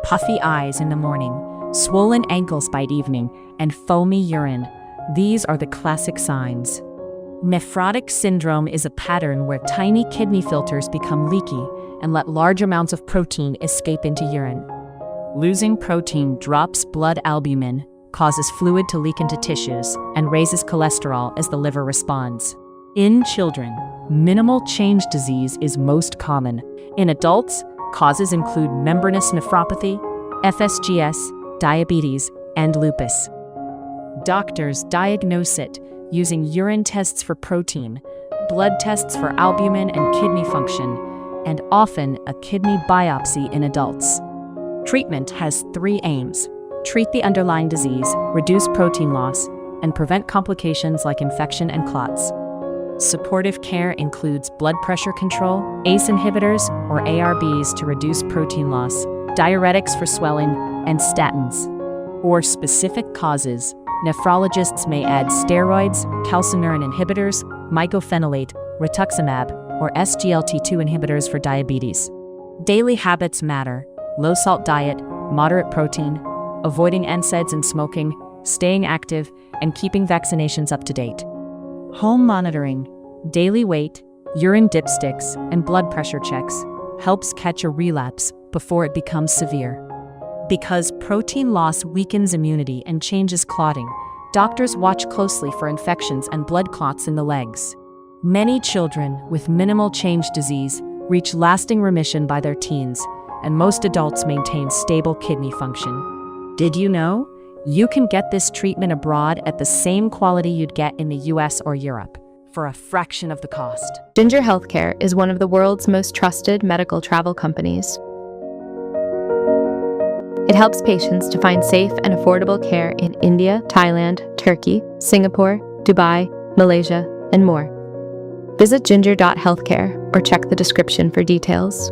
puffy eyes in the morning, swollen ankles by evening, and foamy urine. These are the classic signs. Nephrotic syndrome is a pattern where tiny kidney filters become leaky and let large amounts of protein escape into urine. Losing protein drops blood albumin, causes fluid to leak into tissues, and raises cholesterol as the liver responds. In children, minimal change disease is most common. In adults, causes include membranous nephropathy, FSGS, diabetes, and lupus. Doctors diagnose it using urine tests for protein, blood tests for albumin and kidney function, and often a kidney biopsy in adults. Treatment has 3 aims: treat the underlying disease, reduce protein loss, and prevent complications like infection and clots. Supportive care includes blood pressure control, ACE inhibitors or ARBs to reduce protein loss, diuretics for swelling, and statins. For specific causes, nephrologists may add steroids, calcineurin inhibitors, mycophenolate, rituximab, or SGLT2 inhibitors for diabetes. Daily habits matter: low-salt diet, moderate protein, avoiding NSAIDs and smoking, staying active, and keeping vaccinations up to date. Home monitoring, daily weight, urine dipsticks, and blood pressure checks helps catch a relapse before it becomes severe. Because protein loss weakens immunity and changes clotting, doctors watch closely for infections and blood clots in the legs. Many children with minimal change disease reach lasting remission by their teens, and most adults maintain stable kidney function. Did you know? You can get this treatment abroad at the same quality you'd get in the US or Europe, for a fraction of the cost. Ginger Healthcare is one of the world's most trusted medical travel companies. It helps patients to find safe and affordable care in India, Thailand, Turkey, Singapore, Dubai, Malaysia, and more. Visit ginger.healthcare or check the description for details.